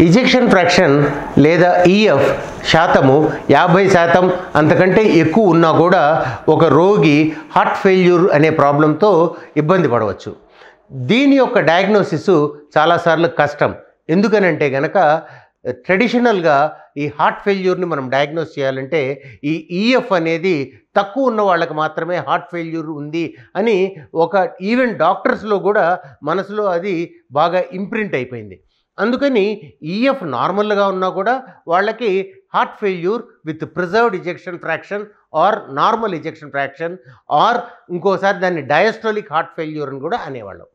Ejection fraction లేదా EF శాతము 50% అంతకంటే ఎక్కువ ఉన్నా కూడా ఒక రోగి హార్ట్ ఫెయిల్యూర్ అనే ప్రాబ్లంతో ఇబ్బంది పడవచ్చు. దీని యొక్క డయాగ్నోసిస్ చాలాసార్లు కష్టం. ఎందుకనంటే గనక ట్రెడిషనల్గా ఈ హార్ట్ ఫెయిల్యూర్ని మనం డయాగ్నోస్ చేయాలంటే ఈ ఈఎఫ్ అనేది తక్కువ ఉన్న వాళ్ళకి మాత్రమే హార్ట్ ఫెయిల్యూర్ ఉంది అని ఒక ఈవెన్ డాక్టర్స్లో కూడా మనసులో అది బాగా ఇంప్రింట్ అయిపోయింది. అందుకని ఈఎఫ్ నార్మల్గా ఉన్నా కూడా వాళ్ళకి heart failure with preserved ejection fraction or normal ejection fraction or ఇంకోసారి దాన్ని డయాస్టోలిక్ హార్ట్ ఫెయిల్యూర్ అని కూడా అనేవాళ్ళం.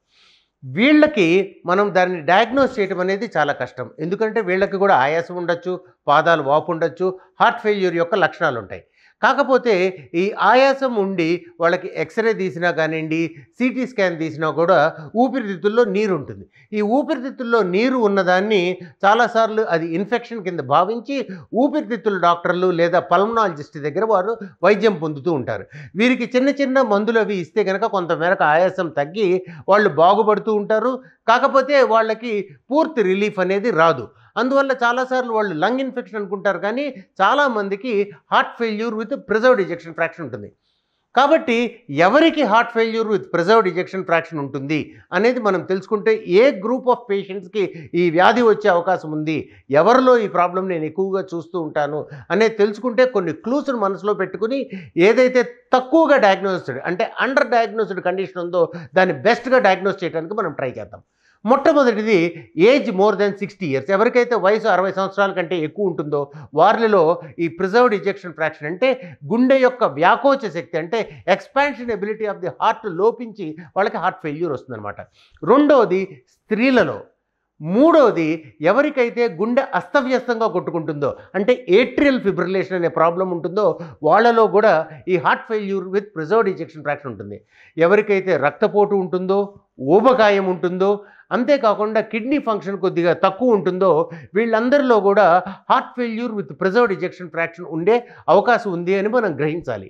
వీళ్ళకి మనం దాన్ని డయాగ్నోస్ చేయడం అనేది చాలా కష్టం. ఎందుకంటే వీళ్ళకి కూడా ఆయాసం ఉండొచ్చు, పాదాలు వాపు ఉండొచ్చు, హార్ట్ ఫెయిల్యూర్ యొక్క లక్షణాలు ఉంటాయి. కాకపోతే ఈ ఆయాసం ఉండి వాళ్ళకి ఎక్స్రే తీసినా కానివ్వండి, సిటీ స్కాన్ తీసినా కూడా ఊపిరితిత్తుల్లో నీరు ఉంటుంది. ఈ ఊపిరితిత్తుల్లో నీరు ఉన్నదాన్ని చాలాసార్లు అది ఇన్ఫెక్షన్ కింద భావించి ఊపిరితిత్తుల డాక్టర్లు లేదా పల్మనాలజిస్ట్ దగ్గర వారు వైద్యం పొందుతూ ఉంటారు. వీరికి చిన్న చిన్న మందులు అవి ఇస్తే కనుక కొంతమేరకు ఆయాసం తగ్గి వాళ్ళు బాగుపడుతూ ఉంటారు. కాకపోతే వాళ్ళకి పూర్తి రిలీఫ్ అనేది రాదు. అందువల్ల చాలాసార్లు వాళ్ళు లంగ్ ఇన్ఫెక్షన్ అనుకుంటారు, కానీ చాలామందికి heart failure with preserved ejection fraction ఉంటుంది. కాబట్టి ఎవరికి heart failure with preserved ejection fraction ఉంటుంది అనేది మనం తెలుసుకుంటే ఏ గ్రూప్ ఆఫ్ పేషెంట్స్కి ఈ వ్యాధి వచ్చే అవకాశం ఉంది, ఎవరిలో ఈ ప్రాబ్లం నేను ఎక్కువగా చూస్తూ ఉంటాను అనేది తెలుసుకుంటే కొన్ని క్లూస్ను మనసులో పెట్టుకుని ఏదైతే తక్కువగా డయాగ్నోస్డ్ అంటే అండర్ డయాగ్నోస్డ్ కండిషన్ ఉందో దాన్ని బెస్ట్గా డయాగ్నోస్ చేయడానికి మనం ట్రై చేద్దాం. మొట్టమొదటిది ఏజ్ మోర్ దెన్ 60 years. ఎవరికైతే వయసు 60 సంవత్సరాల కంటే ఎక్కువ ఉంటుందో వారిలో ఈ ప్రిజర్వ్డ్ ఇజెక్షన్ ఫ్రాక్షన్ అంటే గుండె యొక్క వ్యాకోచ శక్తి అంటే expansion ability of the heart లోపించి వాళ్ళకి హార్ట్ ఫెయిల్యూర్ వస్తుందన్నమాట. రెండవది స్త్రీలలో. మూడవది ఎవరికైతే గుండె అస్తవ్యస్తంగా కొట్టుకుంటుందో అంటే ఏట్రియల్ ఫిబ్రిలేషన్ అనే ప్రాబ్లం ఉంటుందో వాళ్ళలో కూడా ఈ heart failure with preserved ejection fraction ఉంటుంది. ఎవరికైతే రక్తపోటు ఉంటుందో, ఊబకాయం ఉంటుందో, అంతేకాకుండా కిడ్నీ ఫంక్షన్ కొద్దిగా తక్కువ ఉంటుందో వీళ్ళందరిలో కూడా heart failure with preserved ejection fraction ఉండే అవకాశం ఉంది అని మనం గ్రహించాలి.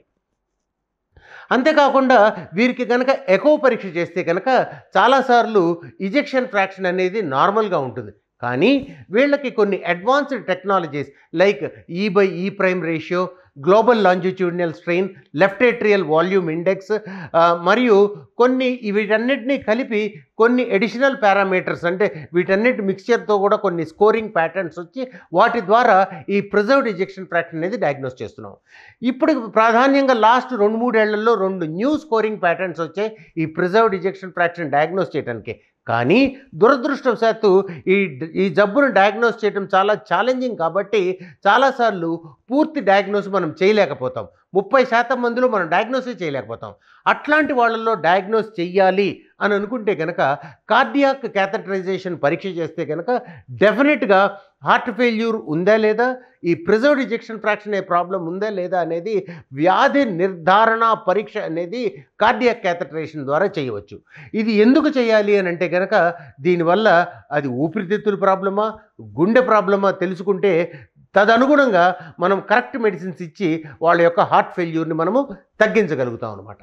అంతేకాకుండా వీరికి కనుక ఎకో పరీక్ష చేస్తే కనుక చాలాసార్లు ఇజెక్షన్ ఫ్రాక్షన్ అనేది నార్మల్గా ఉంటుంది. కానీ వీళ్ళకి కొన్ని advanced technologies like E/E' ratio, global longitudinal strain, left atrial volume index మరియు కొన్ని వీటన్నిటినీ కలిపి కొన్ని అడిషనల్ పారామీటర్స్ అంటే వీటన్నిటి మిక్స్చర్తో కూడా కొన్ని స్కోరింగ్ ప్యాటర్న్స్ వచ్చి వాటి ద్వారా ఈ ప్రిజర్వ్డ్ ఇజెక్షన్ ఫ్రాక్షన్ అనేది డయాగ్నోస్ చేస్తున్నాం. ఇప్పుడు ప్రాధాన్యంగా లాస్ట్ 2-3 ఏళ్లలో 2 న్యూ స్కోరింగ్ ప్యాటర్న్స్ వచ్చాయి ఈ ప్రిజర్వ్డ్ ఇజెక్షన్ ఫ్రాక్షన్ డయాగ్నోస్ చేయడానికి. కానీ దురదృష్టవశాత్తు ఈ జబ్బును డయాగ్నోస్ చేయడం చాలా ఛాలెంజింగ్ కాబట్టి చాలాసార్లు పూర్తి డయాగ్నోస్ మనం చేయలేకపోతాం. 30% మందిలో మనం డయాగ్నోసే చేయలేకపోతాం. అట్లాంటి వాళ్ళల్లో డయాగ్నోస్ చెయ్యాలి అని అనుకుంటే కనుక కార్డియాక్ క్యాథటరైజేషన్ పరీక్ష చేస్తే కనుక డెఫినెట్గా హార్ట్ ఫెయిల్యూర్ ఉందా లేదా, ఈ ప్రిజర్వ్డ్ ఇజెక్షన్ ఫ్రాక్షన్ అనే ప్రాబ్లం ఉందా లేదా అనేది వ్యాధి నిర్ధారణ పరీక్ష అనేది కార్డియాక్ క్యాథటరైజేషన్ ద్వారా చేయవచ్చు. ఇది ఎందుకు చేయాలి అని అంటే కనుక దీనివల్ల అది ఊపిరితిత్తుల ప్రాబ్లమా, గుండె ప్రాబ్లమా తెలుసుకుంటే తదనుగుణంగా మనం కరెక్ట్ మెడిసిన్స్ ఇచ్చి వాళ్ళ యొక్క హార్ట్ ఫెయిల్యూర్ని మనము తగ్గించగలుగుతాం అన్నమాట.